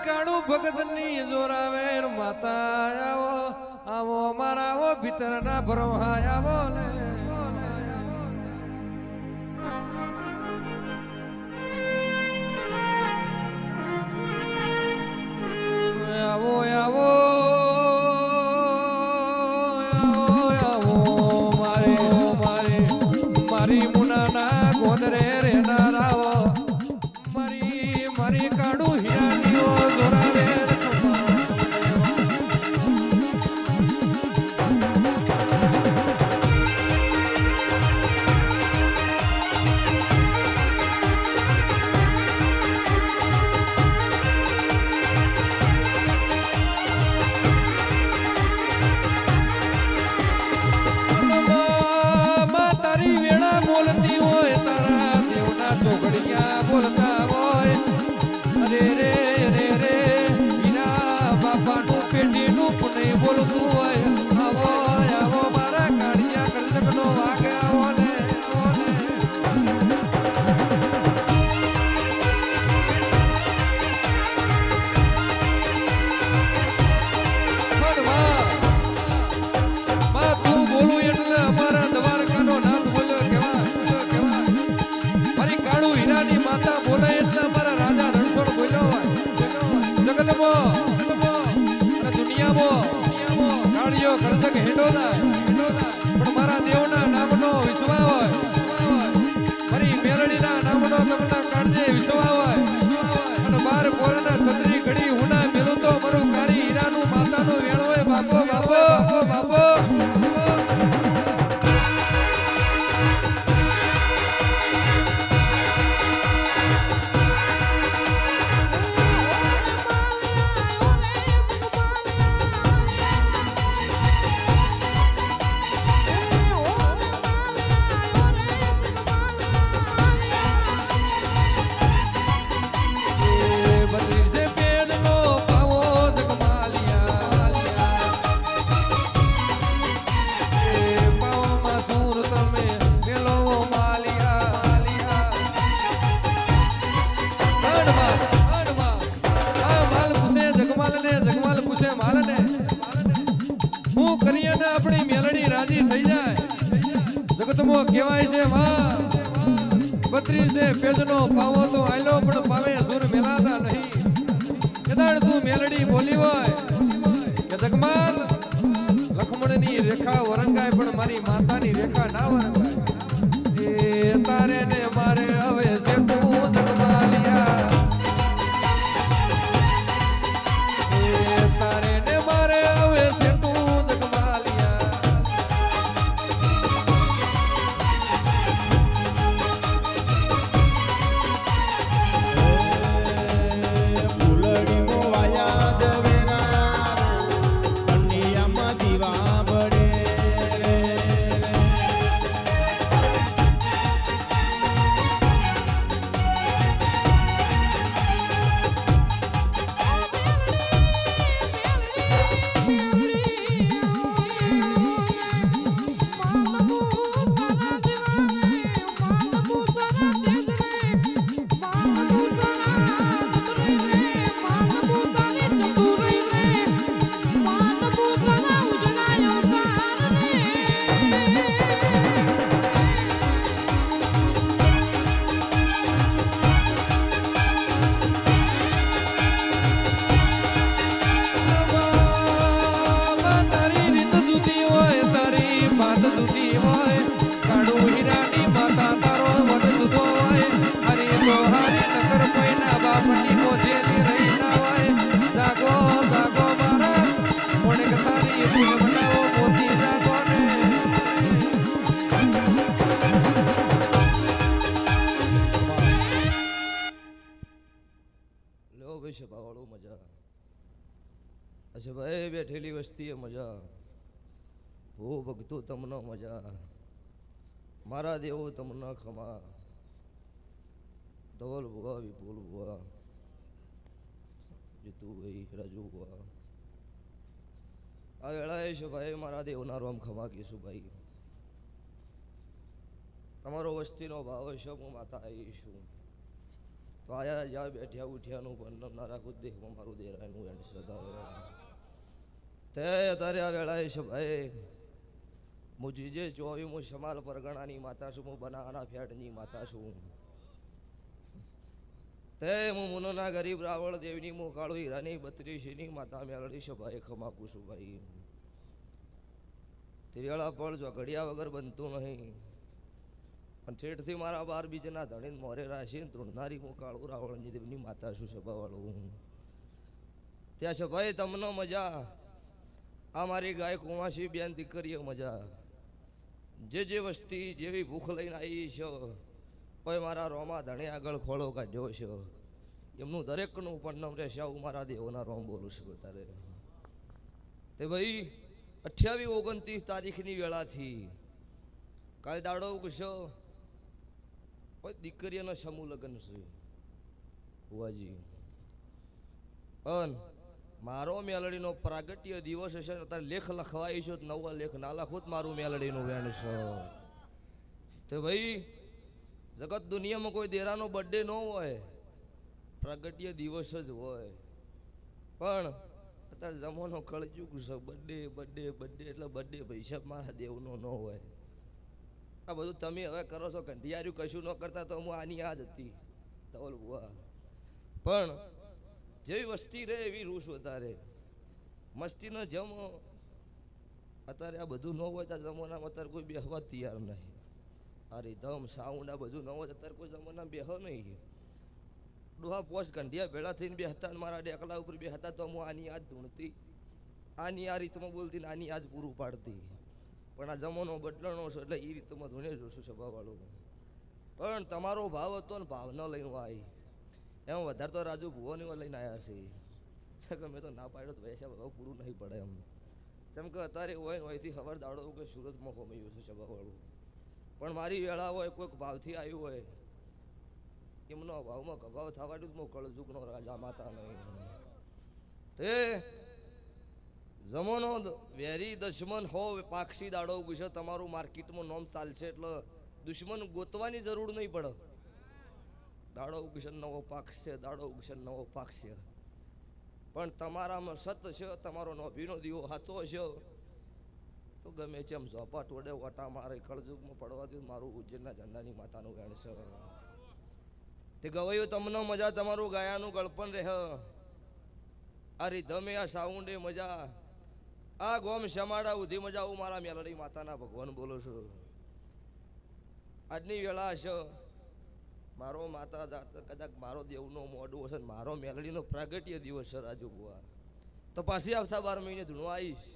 કાળુ ભગતની જોરાવે માતા આવો આવો મારા આવો ભીતરના ભરવા આવો લે આવો આવો મારી મુનાના ગોદરે રેનારાવો મારી કાળુ હિરાનીઓ જોરાવે બોલતી હોય તારા દેવના ચોકડિયા બોલતા હોય અરે રે રે રે હીરા બાપાનું પેટીનું પુને બોલતું હોય આવો આવો મારા કાળિયા કળજકનો વાગે આવો ને તું બોલું એટલે અમારા દ્વારકાનો નાથ બોલ્યો હીરાની માતા બોલે એટલે અમારા રાજા રણછોડ બોલ્યો હોય જગતમાં અને દુનિયામાં કાળિયો કળજક હેડો પણ મારા દેવના નામનો વિશ્વા હોય મારી મેલડીના નામનો તમને કાળજે વિશ્વા હોય અને બાર પોરના છત્રી ઘડી હુના મેલું તો મારું કાળી હીરાનું માતાનું વેણ હોય બાપો બાપો બાપો હું કરીએ ને આપણી મેલડી રાજી થઈ જાય જગતમાં કહેવાય છે માં 32 પેજનો પાવો તો આયલો પણ પાવે સુર મેલાતા નહીં કદાચ તું મેલડી બોલી હોય કે જગમાલ લખમણની રેખા વરંગાય પણ મારી માતાની રેખા ના વરંગાય એ તારે ને મારે હવે છે તું જગમાલિયા તારે ને મારે હવે છે તું જગમાલિયા ફૂલડી મોવાયા જવેરા કન્યામાં દીવા બળે મજા અચ્છા ભાઈ બેઠેલી વસ્તીએ મજા ભૂ ભગતો તમને મજા મારા દેવો તમને ખમા ધવલ ભુવા વિપુલ ભુવા જીતુભાઈ રાજુ ભુવા આ વેળાએ છે ભાઈ મારા દેવના રોમ ખમા કહીશું ભાઈ તમારો વસ્તીનો ભાવ છે હું માતા આવીશું તો આયા જ્યાં બેઠ્યા ઉઠ્યાનું પણ ના રાખું દેખમાં મારું દેરાયનું એન્ડ સદા તે અત્યારે આ વેળાએ છે ભાઈ હું જીજે ચોવી હું સમાલ પરગણાની માતા છું હું બનાવાના ફેટની માતા છું તે હું મુનોના ગરીબ રાવળ દેવની હું કાળુ હીરાની 32ની માતા મેળડી છે ભાઈ ખમાપું છું ભાઈ તે વેળા પણ જો ઘડિયા વગર બનતું નહીં પણ ઠેઠથી મારા 12 બીજના ધણીને મોરે રાશીને તૃણનારી હું કાળુ રાવળની દેવની માતા છું સભાવાળું ત્યાં છે ભાઈ તમને મજા આ મારી ગાય કુંવાસી બેન દીકરીઓ મજા જે વસ્તી જેવી ભૂખ લઈને આવી છે કોઈ મારા રોમા ધણે આગળ ખોળો કાઢ્યો છે એમનું દરેકનું પણ નામ રહેશે આવું મારા દેવોના રોમ બોલું છું તારે તે ભાઈ 28-29 તારીખની વેળાથી કાલ દાડો કશો કોઈ દીકરીઓના સમૂહ લગ્ન છે બુવાજી અન મારો મેલડીનો પ્રાગટ્ય દિવસ હશે અત્યારે લેખ લખવાય છે 9 લેખ ના લખું જ મારું મેલડીનું વેણ છે તે ભાઈ જગત દુનિયામાં કોઈ દેરાનો બર્થડે ન હોય પ્રાગટ્ય દિવસ જ હોય પણ અત્યારે જમાનો કળજુગ છે બર્થડે એટલે બર્થડે પૈસા મારા દેવનો ન હોય આ બધું તમે હવે કરો છો કંઢિયાર્યું કશું ન કરતા તો હું આની આ જ હતી ધવલ બુઆ પણ જેવી વસ્તી રહે એવી રૂસ વધારે મસ્તીનો જમો અત્યારે આ બધું ન હોય તો જમાનામાં અત્યારે કોઈ બેહવા તૈયાર નહીં આ રીધમ સાઉન્ડ આ બધું ન હોય અત્યારે કોઈ જમાનામાં બેહો નહીં ડોહા પોસ્ટ કંઢિયા ભેળા થઈને બેહતા મારા ડેકલા ઉપર બેહતા તો હું આની આજ ધૂણતી આની આ રીતમાં બોલતી ને આની આજ પૂરું પાડતી પણ આ જમાનો બદલાણો છે એટલે એ રીતમાં ધૂણે જોશું સભાવાળું પણ તમારો ભાવ હતો ને ભાવ ન લઈને આવી એમ વધારે તો રાજુ ભુવોની લઈને આવ્યા છે કે મેં તો ના પાડ્યો તો વૈસા ભાવ પૂરું નહીં પડે એમ જેમ કે અત્યારે હોય ને હોયથી ખબર દાડો કે સુરતમાં ખોમાયું છે સભાવાળું પણ મારી વેળા હોય કોઈક ભાવથી આવ્યું હોય એમનો ભાવમાં કભાવ થવાનું જ કળજુગનો રાજા માતા નહીં તે જમોનો વેરી દુશ્મન હો પાક્ષી દાડો છે તમારું માર્કેટમાં નોમ ચાલશે એટલે દુશ્મન ગોતવાની જરૂર નહીં પડે દાડો ઉગશે નવો પાકશે દાડો ઉગશે નવો પાકશે પણ તમારામાં સત છે તમારો નોભીનો દીવો હાથો છે તો ગમે છે એમ ઝોપા ટોડે વટા મારે કળજુગમાં પડવા દઉં મારું ઉજ્જૈનના ઝંડાની માતાનું વેણ છે તે ગવાયું તમને મજા તમારું ગાયાનું ગળપણ રહે આ રીધમે આ સાઉન્ડે મજા આ ગોમ શમાડા ઉધી મજા હું મારા મેલડી માતાના ભગવાન બોલું છું આજની વેળા છે મારો માતા જાત કદાચ મારો દેવનો મોઢું હશે મારો મેલડીનો પ્રાગટ્ય દિવસ છે રાજુ બુઆ તો પાછી આવતા 12 મહિને ધૂણો આવીશ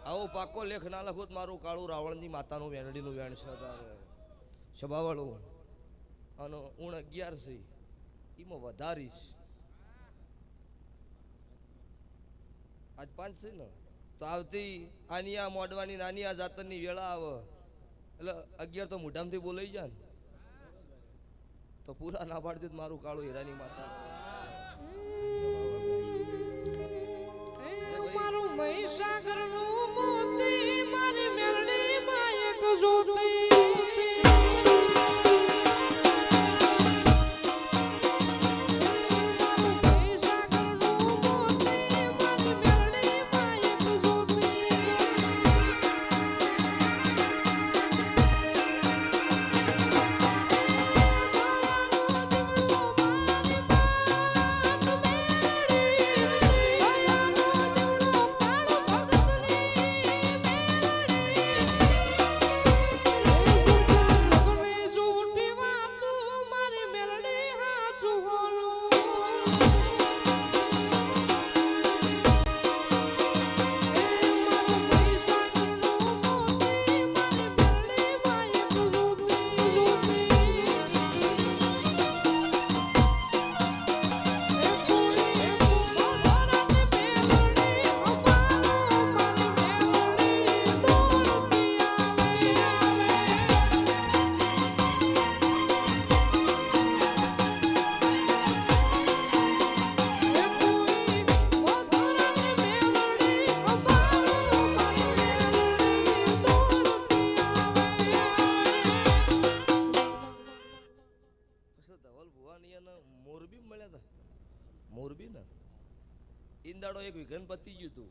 આવો પાકો લેખ ના લખું તો મારું કાળું રાવણની માતાનું મેલડીનું વેણ છે સભાવાળું અને 11 છે એમાં વધારીશ આજ 5 છે ને તો આવતી આની આ મોડવાની નાની આ જાતરની વેળા આવે એટલે 11 તો મોઢામાંથી બોલાઈ જાય ને તો પૂરા ના પાડજો મારું કાળું હીરાની માતા મારું મહીસાગરનું મોતી મારી મેરડી માં એક જોતી મોરબી મળ્યા હતા મોરબી ને ઈંદાડો એક વિઘન પતી ગયું હતું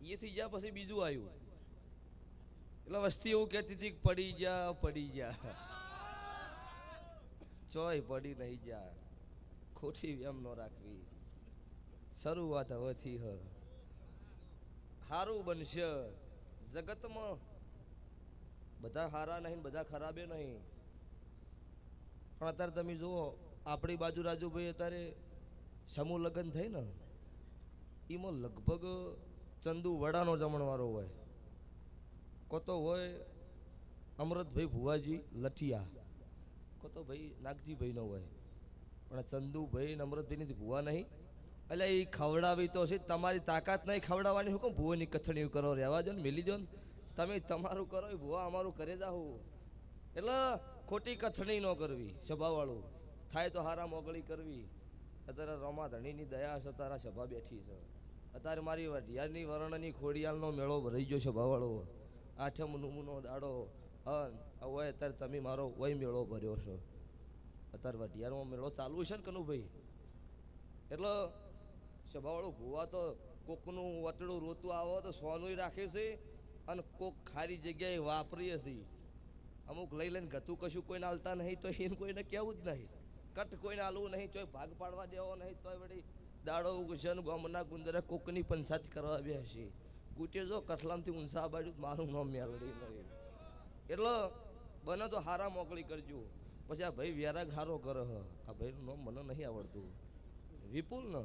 એથી જ્યાં પછી બીજું આવ્યું એટલે વસ્તી એવું કહેતી હતી કે પડી જા ચોય પડી નહીં જા ખોટી વેમ ન રાખવી શરૂઆત હવેથી હારું બનશે જગતમાં બધા હારા નહીં બધા ખરાબે નહીં પણ અત્યારે તમે જુઓ આપણી બાજુ રાજુભાઈ અત્યારે સમૂહ લગ્ન થઈ ને એમાં લગભગ ચંદુ વડાનો જમણવારો હોય કોતો હોય અમૃતભાઈ ભુવાજી લઠિયા કોતો ભાઈ નાગજીભાઈનો હોય પણ ચંદુભાઈ ને અમૃતભાઈની ભુવા નહીં એટલે એ ખવડાવી તો છે તમારી તાકાત નહીં ખવડાવવાની હું કહું ભુવાની કથણી કરો રહેવા દો ને મેલી દો ને તમે તમારું કરો ભુવા અમારું કરે જાહું એટલે ખોટી કથણી ન કરવી સભાવાળું થાય તો હારા મોગળી કરવી અત્યારે રમા ધણીની દયા છે તારા સભા બેઠી છે અત્યારે મારી વઢિયારની વર્ણની ખોડિયાલનો મેળો ભરાઈ ગયો સભાવાળો આઠમ નુમનો દાડો હોય અત્યારે તમે મારો વય મેળો ભર્યો છો અત્યારે વઢિયારમાં મેળો ચાલુ છે ને કનુભાઈ એટલે સભાવાળું ભૂવા તો કોકનું વતડું રોતું આવો તો સોનું રાખે છે અને કોક ખારી જગ્યાએ વાપરીએ છીએ અમુક લઈ લઈને ગતું કશું કોઈને હાલતા નહીં તો એને કોઈને કહેવું જ નહીં કટ કોઈને હાલવું નહીં તોય ભાગ પાડવા દેવો નહીં તોય વળી દાડો ઉગશન ગમના ગુંદરે કોકની પંચાયત કરવા બેસી ગુટે જો કઠલામથી ઊંસા બાજુ મારું નામ મેળવી નહીં એટલે બને તો હારા મોકળી કરજો પછી આ ભાઈ વ્યારાગ હારો કરે આ ભાઈનું નામ મને નહીં આવડતું વિપુલ ને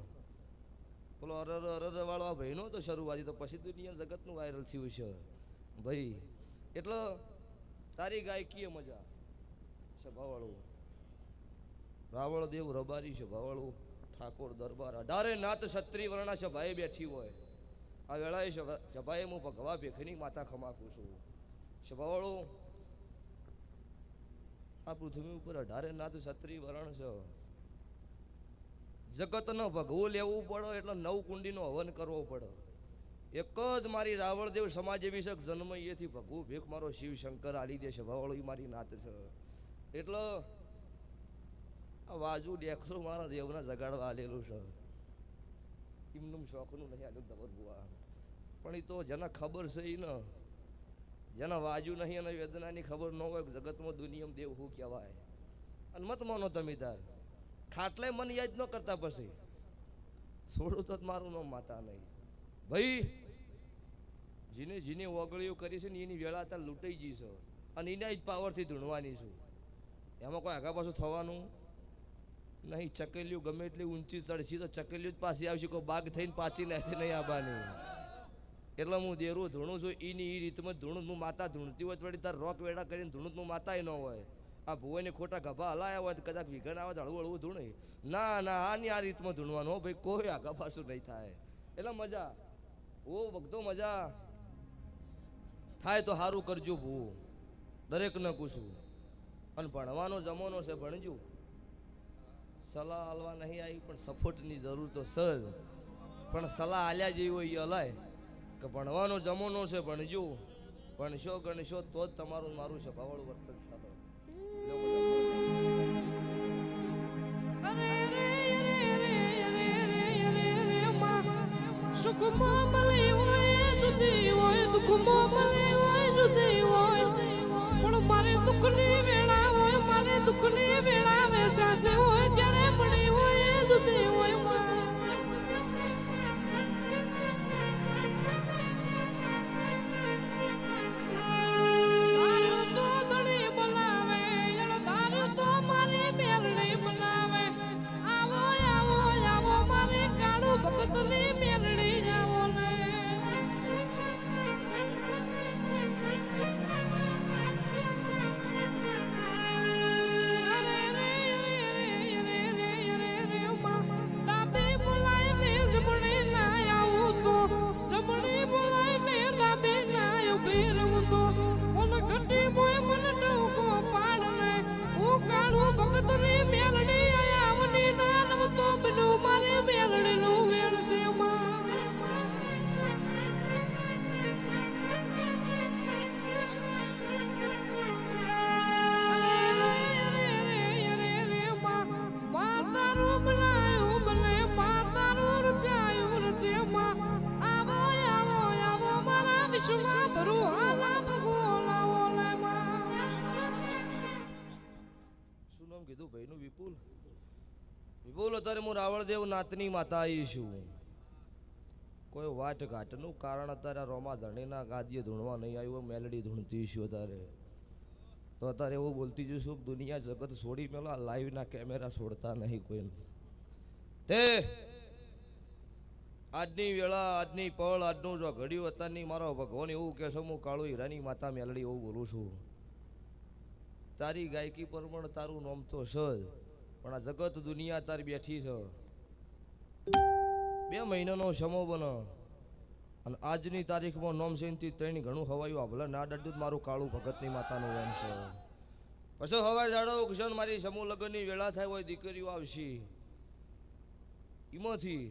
પેલો અરર વાળો આ ભાઈનો તો શરૂઆતી તો પછી દુનિયા જગતનું વાયરલ થયું છે ભાઈ એટલે તારી ગાયકીએ મજા સભાવાળું રાવળ દેવ રબારી સભાવાળું ઠાકોર દરબાર 18 નાત ક્ષત્રિય વર્ણા સભાએ બેઠી હોય આ વેળાએ સભાએ હું ભગવા ભેખની માતા ખમાકું છું સભાવાળું આ પૃથ્વી ઉપર 18 નાત ક્ષત્રિય વર્ણ છે જગતનો ભગવું લેવું પડે એટલે 9 કુંડીનો હવન કરવો પડે એક જ મારી રાવળદેવ સમાજ અભિષેક જન્મ એથી ભગવું ભેખ મારો શિવ શંકર આલી દે સભાવાળો એ મારી નાત છે એટલે આ વાજુ ડેખરું મારા દેવના જગાડવા આલેલું છે એમનું શોખનું નહીં આલ્યું દબર બુઆ પણ એ તો જેના ખબર છે એ ને જેના વાજુ નહીં અને વેદનાની ખબર ન હોય જગતમાં દુનિયામાં દેવ શું કહેવાય અને મત માનો તમે તાર ખાટલે મન યાદ ન કરતા પછી છોડું તો મારું નામ માતા નહીં ભાઈ જીને ઓગળીઓ કરી છે ને એની વેળા અત્યારે લૂંટાઈ ગઈ છે અને એના જ પાવરથી ધૂણવાની છું એમાં કોઈ આગા પાછું થવાનું નહીં ચકેલીઓ ગમે એટલી ઊંચી ચડશી તો ચકેલીઓ જ પાછી આવશે કોઈ બાગ થઈને પાછી લેશે નહીં આવવાની એટલે હું દેરું ધૂણું છું એની એ રીતમાં ધૂણું હું માતા ધૂણતી હોય વળી તાર રોક વેડા કરીને ધૂણું હું માતાય ન હોય આ ભુવાને ખોટા ગભા હલાયા હોય તો કદાચ વિઘન આવે તો હળવું ધૂણે ના આની આ રીતમાં ધૂણવાનું હો ભાઈ કોઈ આગા પાછું નહીં થાય એટલે મજા ઓ વખતો મજા થાય તો સારું કરજો ભૂ દરેકને પૂછું અને ભણવાનો જમાનો છે ભણજો સલાહ હાલવા નહીં આવી પણ સપોર્ટની જરૂર તો સજ પણ સલાહ હાલ્યા જેવી હોય એ હલાય કે ભણવાનો જમાનો છે ભણજો ભણશો ગણશો તો જ તમારું મારું સભાવાળું વર્તન થશે સુખમાં મળી હોય જુદી હોય દુઃખમાં મળી હોય જુદી હોય પણ મારે દુઃખની વેળા હોય મારે દુઃખની વેળા વેસાશે હોય ત્યારે મળી હોય જુદી હોય ભગતની મેલડી જાવો ને અરે રે રે રે રે રે વિશ્વા ભરું હાલા ભગોલાવો લે માં શું નામ કીધું ભાઈનું? વિપુલ. વિપુલ, અત્યારે હું રાવળદેવ નાતની માતા આવી છું. કોઈ વાટ ઘાટનું કારણ અત્યારે આ રોમા ધણીના ગાદીએ ધૂણવા નહીં આવ્યું, મેલડી ધૂણતી છું અત્યારે. તો અત્યારે એવું બોલતી જઈશું કે દુનિયા જગત છોડી મેલો, આ લાઈવના કેમેરા છોડતા નહીં કોઈ. તે આજની વેળા, આજની પળ, આજનું જો ઘડ્યું અત્યારની મારો ભગવાન એવું કહેશો, હું કાળુ હીરાની માતા મેલડી એવું બોલું છું. તારી ગાયકી પ્રમાણે તારું નામ તો છે જ, પણ આ જગત દુનિયા તારી બેઠી છે. 2 મહિનાનો સમો બનો અને આજની તારીખમાં નોમ સેનથી 3 ઘણું હવાયું આભલા ના ડડ્યું મારું કાળું ભગતની માતાનું વેણ છે. પછી હવાર જાડો કિશન મારી સમૂહ લગ્નની વેળા થાય હોય, દીકરીઓ આવશે. એમાંથી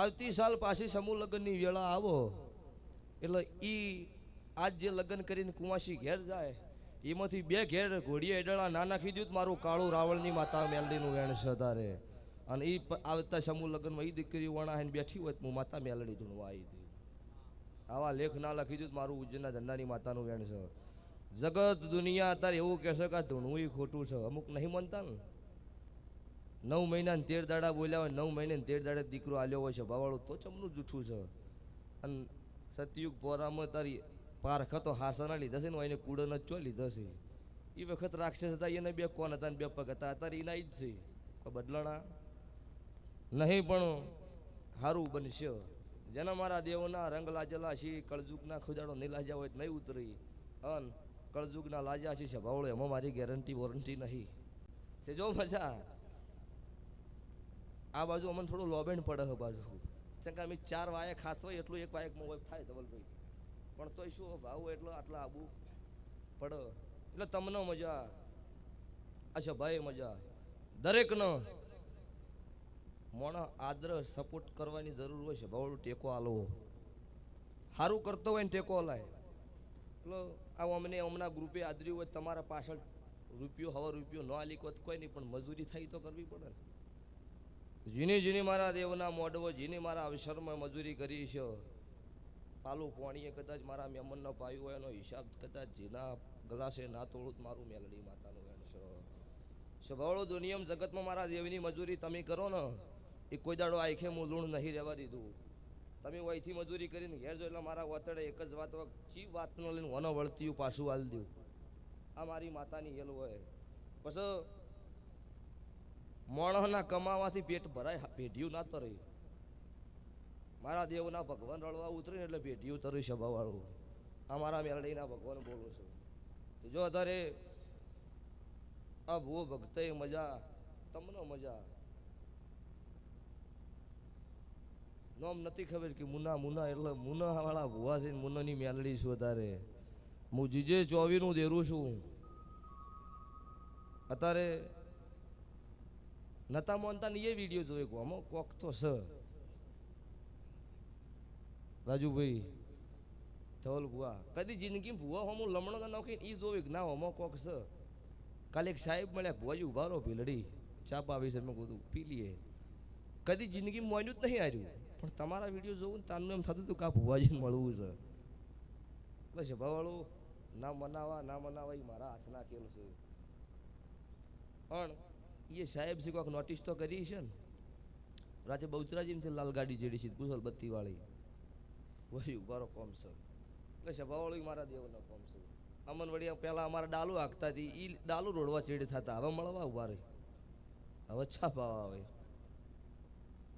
આવતી સાલ પાછી સમૂહ લગ્નની વેળા આવો એટલે આજ જે લગ્ન કરીને કુંવાસી ઘેર જાય, એમાંથી 2 ઘેર ઘોડીએ એડળા ના નાખી દીધું મારું કાળું રાવળની માતા મેલડીનું વેણ છે તારે. અને એ આવતા સમૂહ લગ્નમાં એ દીકરી વણાઈને બેઠી હોય હું માતા મેલડી ધૂણવા આવી હતી. આવા લેખ ના લખી દીધું મારું ઉજ્જૈનના ધંધાની માતાનું વેણ છે. જગત દુનિયા અત્યારે એવું કહેશે કે આ ધૂણવું ખોટું છે. અમુક નહીં માનતા ને. 9 મહિના ને 13 દાડા બોલ્યા હોય, 9 મહિને 13 દાડે દીકરો આલ્યો હોય છે ભાવાળું, તો ચમનું જૂઠું છે. અને સતયુગ પોરામાં તારી પારખ તો હાસના લીધા છે ને, એને કુડન જ ચો લીધા છે. એ વખત રાક્ષસ હતા, એને 2 કોણ હતા ને 2 પગ હતા. અત્યારે એના જ છે, બદલાણા નહીં પણ સારું બનશે. જેના મારા દેવના રંગ લાજેલા છે, કળજુગના ખુદાડો નહીં લાજ્યા હોય નહીં ઉતરી, અન કળજુગના લાજ્યા છે ભાવળો, એમાં મારી ગેરંટી વોરંટી નહીં. તે જો મજા આ બાજુ અમને થોડું લોબેણ પડે છે બાજુ, કેમ કે અમે 4 વાયક ખાસ હોય એટલું 1 વાયકમાં હોય થાય ધવલભાઈ, પણ તોય શું ભાવ હોય એટલો આટલા આબુ પડે એટલે તમને મજા. અચ્છા ભાઈ મજા દરેકનો મોણા આદર સપોર્ટ કરવાની જરૂર હોય છે. ભાવડું ટેકો આલવો, સારું કરતો હોય ને ટેકો લાય. એટલે આ અમને હમણાં ગ્રુપે આદર્યું હોય, તમારા પાછળ રૂપિયો ન આલી કોઈ કોઈ નહીં, પણ મજૂરી થઈ તો કરવી પડે ને. જીની મારા દેવના મોડવો, જીની મારા અવસરમાં મજૂરી કરી છે. પાલું પોણીએ કદાચ મારા મહેમાનનો પાયું હોય એનો હિસાબ કદાચ જીના ગ્લાસે ના તોડું મારું મેલડી માતાનું વેણ છે. સ્વભાવળો દુનિયામાં જગતમાં મારા દેવની મજૂરી તમે કરો ને, એ કોઈ દાડો આંખે હું લૂણ નહીં રહેવા દીધું. તમે વહીથી મજૂરી કરીને ઘેર જો એટલે મારા વતડે એક જ વાત, ચી વાતનો લઈને વનો વળતી પાછું હાલ દઉં. આ મારી માતાની હેલ હોય. પછી મોણસના કમાવાથી પેટ ભરાય, પેઢીયું ના તરે. મારા દેવના ભગવાન રળવા ઉતરે ને એટલે પેઢીયું તરી સભાવાળું. આ મારા મેલડીના ભગવાન બોલું છું. જો અત્યારે આ ભૂ ભક્તે મજા, તમને મજા. નોમ નથી ખબર કે મુના એટલે મુના વાળા ભુવા છે, મુનાની મેલડી છું. અત્યારે હું જીજે 24નું દેરું છું. અત્યારે નતા માનતા ને એ વિડીયો જોઈ ગયો, આમાં કોક તો છે રાજુભાઈ ધવલ ભુવા. કદી જિંદગી ભુવા હું લમણો ના નાખીને એ જોઈ ના આમાં કોક છે. કાલે એક સાહેબ મળ્યા, ભુવાજી ઉભા રહો, ભીલડી ચા પાવી છે, મેં કીધું પી લઈએ. કદી જિંદગી મોન્યું જ નહીં આવ્યું, પણ તમારા વિડીયો જોવું ને તાનું એમ થતું હતું કે આ ભુવાજીને મળવું છે. એટલે સભાવાળું ના મનાવા એ મારા હાથના ખેલ છે. પણ એ સાહેબ છે કોઈક નોટિસ તો કરી છે ને, રાજે બહુચરાજીમાંથી લાલ ગાડી જેડી છે કુશલ બત્તી વાળી, વહી ઉભારો કોમ છે. એટલે સભાવાળું મારા દેવનો કોમ છે. અમન વળી પહેલા અમારા ડાલુ હાંકતા હતી, એ ડાલુ રોડવા ચેડી થતા, હવે મળવા ઉભા રહે, હવે છા ભાવ આવે.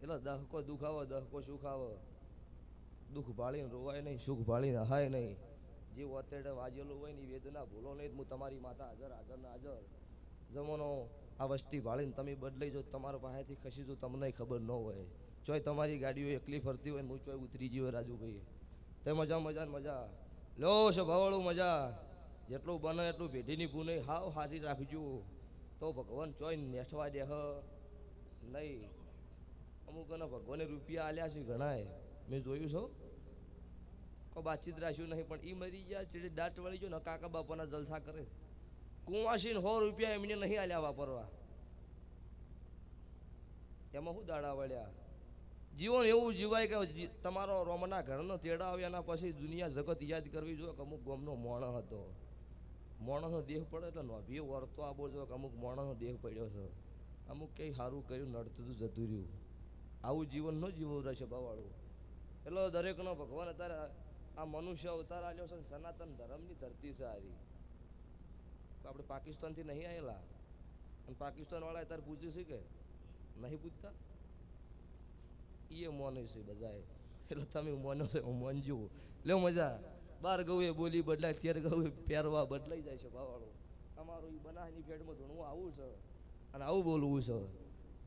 એટલે દહકો દુખાવો, દહકો સુખ આવે. દુઃખ ભાળીને રોવાય નહીં, સુખ ભાળીને હાય નહીં. જે વતેડે વાજેલું હોય ને એ વેદના ભૂલો નહીં. હું તમારી માતા હાજર ને હાજર. જમોનો આ વસ્તી ભાળીને તમે બદલાઈ જો, તમારા પાસેથી ખસી જો, તમને ખબર ન હોય. ચોય તમારી ગાડીઓ એકલી ફરતી હોય ને હું ચોય ઉતરી ગયો રાજુભાઈ. તે મજા લો છે ભાવળું મજા. જેટલું બને એટલું પેઢીની પૂને હાવ હારી રાખજો, તો ભગવાન ચોય નેઠવા દે નહીં. અમુકને ભગવાને રૂપિયા આલ્યા છે ઘણાએ, મેં જોયું છો. કોઈ બાતચીત રાખ્યું નહીં, પણ એ મરી ગયા ચીડી દાટ વળી ગયો ને કાકા બાપાના જલસા કરે. કુંવાસીને 100 રૂપિયા એમને નહીં આલ્યા વાપરવા, એમાં શું દાડા વળ્યા. જીવન એવું જીવાય કે તમારો રોમના ઘરનો તેડા આવે એના પછી દુનિયા જગત યાદ કરવી જોઈએ કે અમુક ગામનો મોણો હતો. મોણસનો દેહ પડે એટલે નોભી વર્તો આપો છો કે અમુક મોણસનો દેહ પડ્યો છે, અમુક કંઈ સારું કર્યું નડતું હતું જતું રહ્યું. આવું જીવન ન જીવવું રહેશે બાવાળું. એટલે દરેકનો ભગવાન અત્યારે આ મનુષ્ય અવતાર આવ્યો છે ને સનાતન ધર્મની ધરતી છે આરી. આપણે પાકિસ્તાનથી નહીં આવેલા અને પાકિસ્તાનવાળા અત્યારે પૂછે છે કે નહીં પૂછતા એ મોને છે બધાએ. એટલે તમે મોનો છો હું મોનજુ લે મજા. બાર ગૌએ બોલી બદલાય તેર ગૌએ પહેરવા બદલાઈ જાય છે બાવાળો. અમારું એ બનાસની ફેડમાં ધૂણવું આવું છે અને આવું બોલવું છે.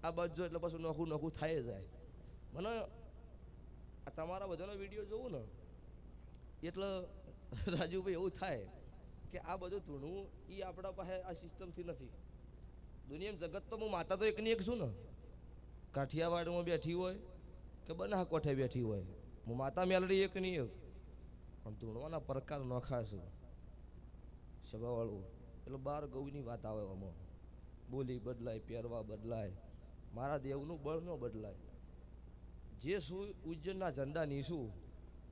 આ બાજુ એટલે પછી નોખું નોખું થાય જાય. મને આ તમારા બધાનો વિડીયો જોવું ને એટલે રાજુભાઈ એવું થાય કે આ બધું ધૂણવું એ આપણા પાસે આ સિસ્ટમથી નથી. દુનિયામાં જગત તો હું માતા તો એકની એક છું ને. કાઠિયાવાડમાં બેઠી હોય કે બનાસકોઠે બેઠી હોય, હું માતા મેલડી એકની એક. પણ ધૂણવાના પ્રકાર નોખા છે સભાવાળું. એટલે બાર ગૌની વાત આવે આમાં. બોલી બદલાય, પહેરવા બદલાય, મારા દેવનું બળ ન બદલાય. જે શું ઉજ્જૈનના ઝંડાની શું,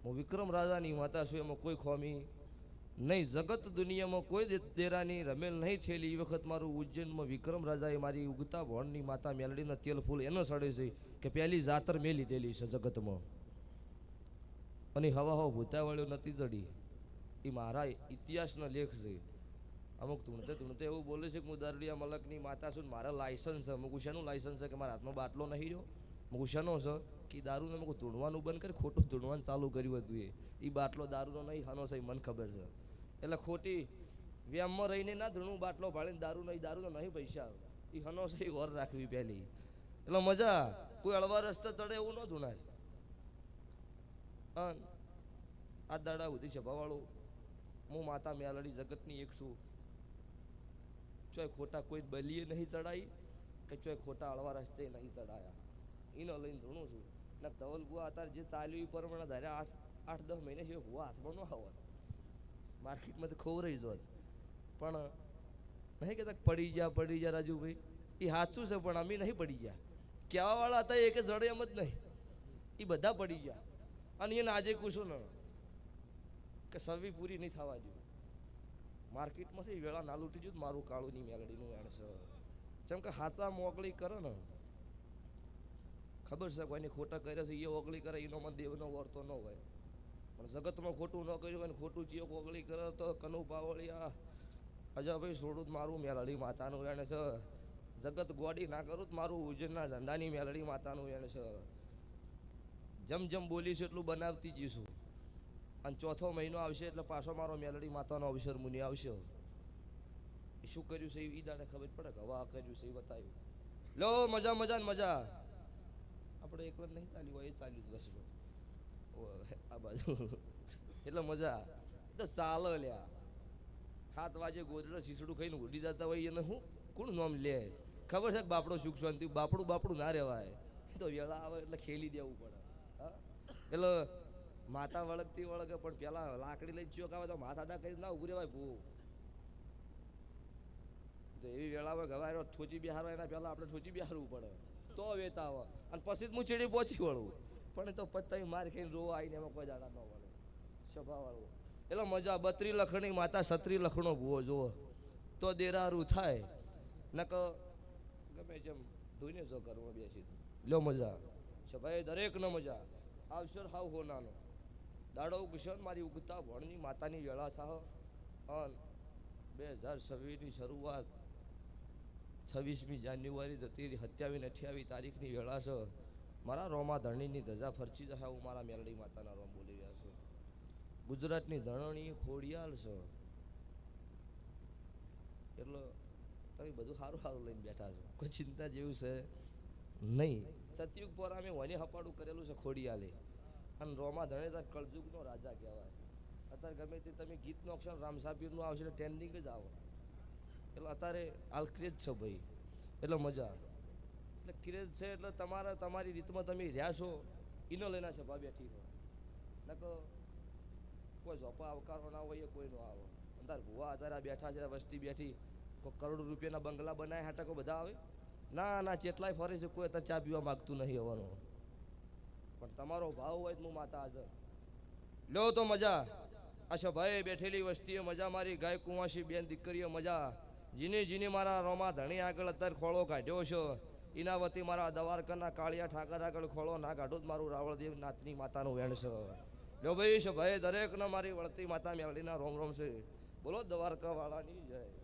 હું વિક્રમ રાજાની માતા છું, એમાં કોઈ ખોમી નહીં. જગત દુનિયામાં કોઈ દેરાની રમેલ નહીં થયેલી. એ વખત મારું ઉજ્જૈનમાં વિક્રમ રાજાએ મારી ઉગતા ભણની માતા મેલડીના તેલ ફૂલ એનો સડે છે કે પહેલી જાતર મેં લીધેલી છે જગતમાં. અને હવા હવા ભૂતાવાળીઓ નથી ચડી. એ મારા ઇતિહાસનો લેખ છે. અમુક ધૂણતે એવું બોલે છે કે હું દરડિયા મલકની માતા છું, મારા લાયસન્સ છે. મૂકું શેનું લાયસન્સ છે કે મારા હાથમાં બાટલો નહીં રહ્યો. મૂકું શેનો છે કે દારૂને મૂકું ધૂણવાનું બંધ કરી ખોટું ધૂણવાનું ચાલુ કર્યું હતું. એ બાટલો દારૂનો નહીં હાનો છે, મને ખબર છે. એટલે ખોટી વ્યામમાં રહીને ના ધૂણું બાટલો ભાળીને દારૂનો નહીં પૈસા. એ હનો છે એ ઓર રાખવી પહેલી. એટલે મજા. કોઈ અળવા રસ્તે ચડે એવું ન ધૂણાય. આ દાડા ઉધી છે ભાવાળું. હું માતા મેલડી જગતની એક છું. ચોય ખોટા કોઈ બલીએ નહીં ચડાઈ કે ચોય ખોટા અળવા રસ્તે નહીં ચડાયા. એનો લઈને ધૂણું છું. ને ધવલ ગુવા અત્યારે જે ચાલ્યું એ પ્રમાણે ધારે 8-10 મહિને છે હુવા હાથમાં ન આવત. માર્કેટમાંથી ખોવરાઈ જોત. પણ નહીં કહેતા પડી જા રાજુભાઈ. એ સાચું છે પણ અમે નહીં પડી ગયા. કહેવાવાળા હતા એ કે જડે એમ જ નહીં. એ બધા પડી ગયા. અને એને આજે પૂછું ને કે સવી પૂરી નહીં થવા જોઈએ. માર્કેટમાંથી વેળા ના લૂટી જોયું મારું કાળુની મેલડીનું વેણ છે. જેમ કે હાચા મોકળી કરે ને ખબર છે કોઈને ખોટા કર્યા છે એ ઓગળી કરે એનો મન દેવનો વર્તો ન હોય. પણ જગતમાં ખોટું ન કર્યું હોય ને ખોટું ચિયોક ઓગળી કરે તો કનુ પાવળિયા અજાભાઈ છોડું મારું મેલડી માતાનું વેણ છે. જગત ગોડી ના કરું મારું ઉજ્જૈનના ઝંડાની મેલડી માતાનું વેણ છે. જમ બોલીશું એટલું બનાવતી જઈશું. અને ચોથો મહિનો આવશે એટલે પાછો મારો મેલડી માતાનો અવસર મુનિ આવશે. એ શું કર્યું છે એ દાડે ખબર પડે કે હવા કર્યું છે એ બતાવ્યું. લો મજા મજા ને મજા. આપણે એકવાર નહીં ચાલ્યું હોય એ ચાલ્યું જ બસ આ બાજુ. એટલે મજા તો ચાલો લ્યા. 7 વાગે ગોદડો શીસડું ખાઈને ઉડી જતા હોય એને હું કોણ નામ લે ખબર છે? બાપડો સુખ શાંતિ. બાપડું ના રહેવાય. તો વેળા આવે એટલે ખેલી દેવું પડે. એટલે માતા વળગતી વળગે પણ પેલા લાકડી લઈ ચોક આવે તો માથા કરી ના ઉભું રહેવાય ભૂ. તો એવી વેળામાં ગવાય ઠોચી બિહારો એના પહેલા આપણે ઠોચી બિહારવું પડે તો વેતા આવે. અને પછી હું ચીડી પહોંચી વળું. પણ એ તો પછી માર ખાઈને રોવા આવીને એમાં કોઈ દાડા ન વળે સભાવાળું. એટલે મજા. 32 લખણી માતા 36 લખણો ભૂવો જુઓ તો દેરારું થાય. નક ગમે જેમ ધોઈને જો ઘરમાં બેસી લો મજા. સભાએ દરેક ન મજા આવશર હાવ હોનાનો દાડો કિશન મારી ઉગતા ભણની માતાની વેળા થાહ. અને 2026ની શરૂઆત 26મી જાન્યુઆરી જતી 27-28 તારીખની વેળા છે. મારા રોમા ધરણીની ધજા ફરચી જશે. હું મારા મેલડી માતાના રોમ બોલી રહ્યા છું. ગુજરાતની ધરણી ખોડિયાલ છે. એટલે તમે બધું સારું લઈને બેઠા છો. કોઈ ચિંતા જેવું છે નહીં. સતયુગ પર અમે વને હપાડું કરેલું છે ખોડિયાલે. અને રોમા ધરણી તાર કળજુગનો રાજા કહેવાય. અત્યારે ગમે તે તમે ગીતનો અક્ષર રામસાપીરનું આવશે એટલે ટ્રેન્ડિંગ જ આવો. એટલે અત્યારે હાલ ક્રેઝ છે ભાઈ. એટલે મજા. એટલે ક્રેઝ છે એટલે તમારી રીતમાં તમે રહ્યા છો એનો લઈને છે ભાભી ઠીક હોય. નકો કોઈ ઝોપા આવકારો ના હોય કોઈ નો આવે. અંધાર ભૂવા અત્યારે બેઠા છે વસ્તી બેઠી કોઈ કરોડો રૂપિયાના બંગલા બનાવ્યા હાટકો બધા આવે. ના ચેટલાય ફરે છે કોઈ અત્યારે ચા પીવા માગતું નહીં આવવાનું. પણ તમારો ભાવ હોય તો હું માતા હાજર લ્યો તો મજા આ સભાએ બેઠેલી વસ્તીએ મજા મારી ગાય કુંવાસી બેન દીકરીઓ મજા જીની મારા રોમા ધણી આગળ અત્યારે ખોળો કાઢ્યો છે એના વતી મારા દવારકરના કાળિયા ઠાકર આગળ ખોળો ના કાઢો જ મારું રાવળદેવ નાથની માતાનું વેણ છે લ્યો ભાઈ સભાએ દરેકને મારી વળતી માતા મેળડીના રોમ રોમ છે બોલો દ્વારકા વાળાની જય